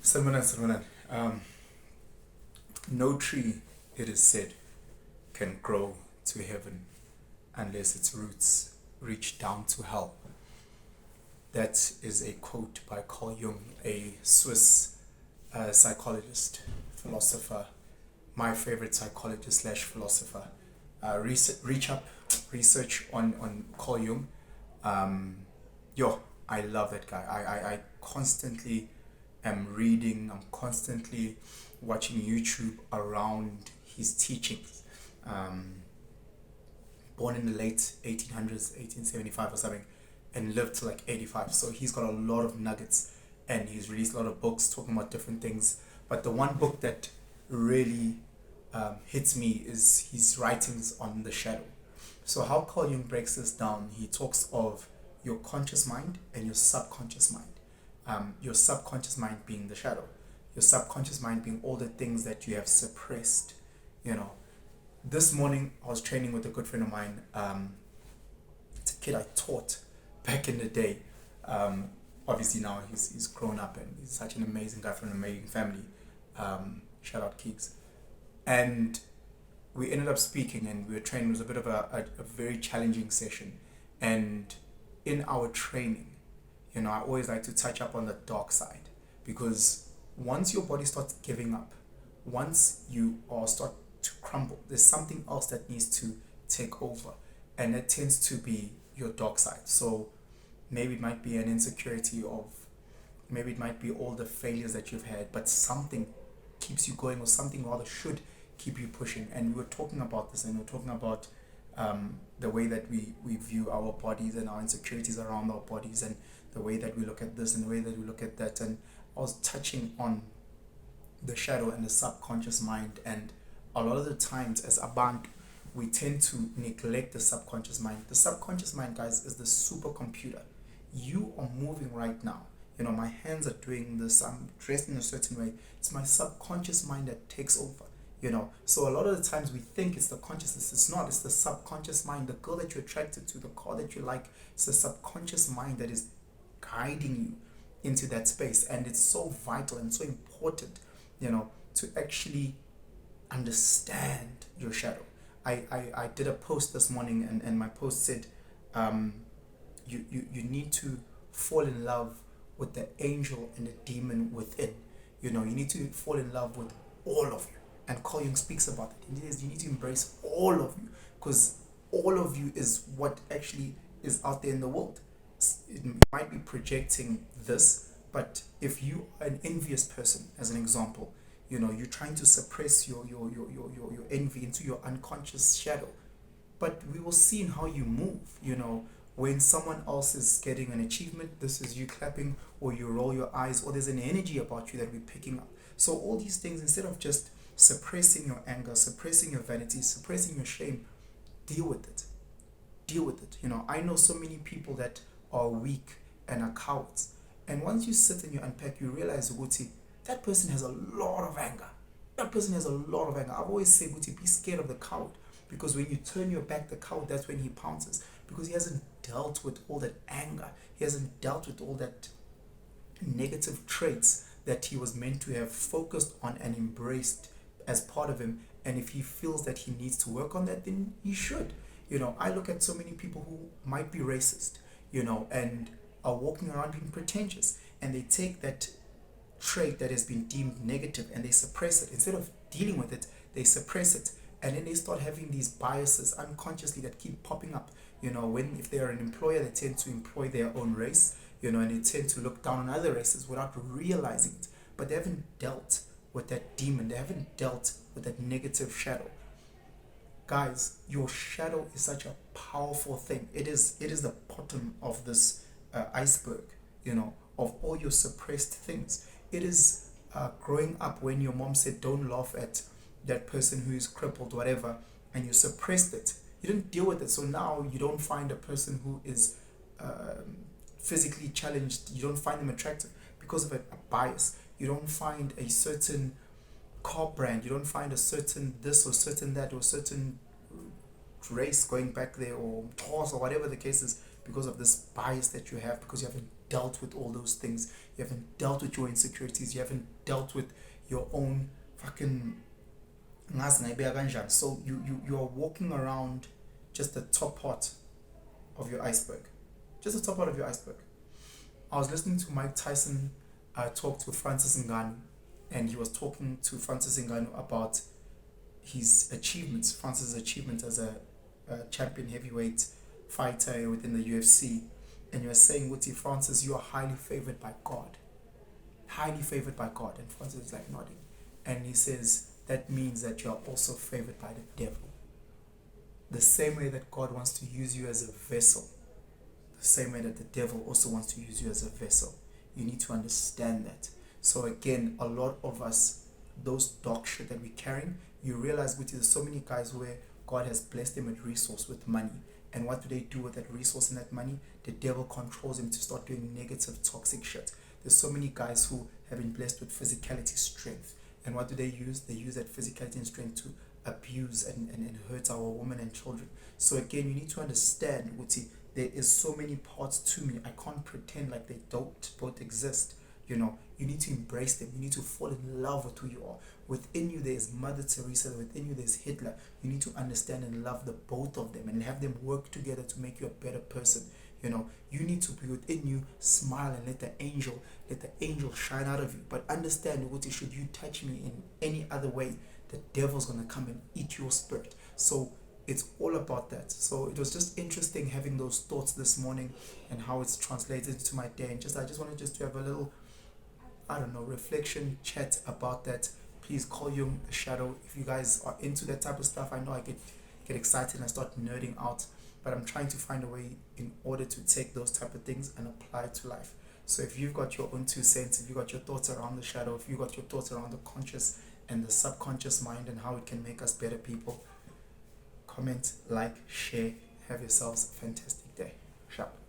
Salmanan, no tree, it is said, can grow to heaven unless its roots reach down to hell. That is a quote by Carl Jung, a Swiss psychologist, philosopher, my favorite psychologist slash philosopher. Research on Carl Jung. Um, yo, I love that guy. I constantly am reading, I'm constantly watching YouTube around his teachings. Um, Born in the late 1800s, 1875 or something, and lived to like 85. So he's got a lot of nuggets and he's released a lot of books talking about different things. But the one book that really hits me is his writings on the shadow. So, how Carl Jung breaks this down, he talks of your conscious mind and your subconscious mind. Your subconscious mind being the shadow, your subconscious mind being all the things that you have suppressed, you know, this morning I was training with a good friend of mine. It's a kid I taught back in the day. Obviously now he's grown up and he's such an amazing guy from an amazing family. Shout out Keeks. And we ended up speaking and we were training. It was a bit of a very challenging session. And in our training, I always like to touch up on the dark side because once your body starts giving up, once you are start to crumble, there's something else that needs to take over, and it tends to be your dark side. So maybe it might be an insecurity of, maybe it might be all the failures that you've had, but something keeps you going, or something rather should keep you pushing. And we were talking about this, and we were talking about the way that we view our bodies and our insecurities around our bodies, and the way that we look at this and the way that we look at that. And I was touching on the shadow and the subconscious mind. And a lot of the times as Abantu, we tend to neglect the subconscious mind. The subconscious mind, guys, is the supercomputer. You are moving right now. My hands are doing this, I'm dressed in a certain way. It's my subconscious mind that takes over. So a lot of the times we think it's the consciousness. It's not. It's the subconscious mind. The girl that you're attracted to, the car that you like, it's the subconscious mind that is guiding you into that space. And it's so vital and so important, to actually understand your shadow. I did a post this morning, and my post said, you need to fall in love with the angel and the demon within. You need to fall in love with all of you. And Carl Jung speaks about it. You need to embrace all of you, because all of you is what actually is out there in the world. It might be projecting this, but if you are an envious person, as an example, you're trying to suppress your envy into your unconscious shadow. But we will see in how you move, when someone else is getting an achievement, this is you clapping, or you roll your eyes, or there's an energy about you that we're picking up. So all these things, instead of just suppressing your anger, suppressing your vanity, suppressing your shame, deal with it. Deal with it. I know so many people that are weak and are cowards. And once you sit and you unpack, you realize, Guti, that person has a lot of anger. That person has a lot of anger. I've always said, Guti, be scared of the coward. Because when you turn your back, the coward, that's when he pounces. Because he hasn't dealt with all that anger. He hasn't dealt with all that negative traits that he was meant to have focused on and embraced as part of him. And if he feels that he needs to work on that, then he should. I look at so many people who might be racist, and are walking around being pretentious, and they take that trait that has been deemed negative and they suppress it. Instead of dealing with it, they suppress it, and then they start having these biases unconsciously that keep popping up. If they are an employer, they tend to employ their own race, and they tend to look down on other races without realizing it. But they haven't dealt with that demon. They haven't dealt with that negative shadow. Guys, your shadow is such a powerful thing. It is the bottom of this iceberg, of all your suppressed things. It is growing up when your mom said, don't laugh at that person who is crippled, whatever, and you suppressed it. You didn't deal with it. So now you don't find a person who is physically challenged, you don't find them attractive because of a bias. You don't find a certain car brand, you don't find a certain this or certain that or certain race going back there, or horse, or whatever the case is, because of this bias that you have, because you haven't dealt with all those things. You haven't dealt with your insecurities. You haven't dealt with your own fucking. So you are walking around just the top part of your iceberg. Just the top part of your iceberg. I was listening to Mike Tyson talk to Francis Ngannou, and he was talking to Francis Ngannou about his achievements, Francis' achievement as a champion heavyweight fighter within the UFC. And he was saying, Wuti, Francis, you are highly favored by God. Highly favored by God. And Francis is like nodding. And he says, that means that you are also favored by the devil. The same way that God wants to use you as a vessel, the same way that the devil also wants to use you as a vessel. You need to understand that. So again, a lot of us, those dog shit that we're carrying, you realize there's so many guys where God has blessed them with resource, with money. And what do they do with that resource and that money? The devil controls them to start doing negative, toxic shit. There's so many guys who have been blessed with physicality, strength. And what do they use? They use that physicality and strength to abuse and hurt our women and children. So again, you need to understand, Wuti, there is so many parts to me. I can't pretend like they don't both exist. You know, you need to embrace them. You need to fall in love with who you are. Within you, there is Mother Teresa. Within you, there's Hitler. You need to understand and love the both of them and have them work together to make you a better person. You know, you need to be within you, smile and let the angel shine out of you. But understand, Wuti, should you touch me in any other way, the devil's going to come and eat your spirit. So it's all about that. So it was just interesting having those thoughts this morning and how it's translated to my day. And I just wanted to have a little, reflection chat about that. Please call Jung a shadow if you guys are into that type of stuff. I know I get excited and I start nerding out, but I'm trying to find a way in order to take those type of things and apply it to life. So if you've got your own 2 cents, if you've got your thoughts around the shadow, if you've got your thoughts around the conscious and the subconscious mind and how it can make us better people, comment, like, share. Have yourselves a fantastic day. Sharp.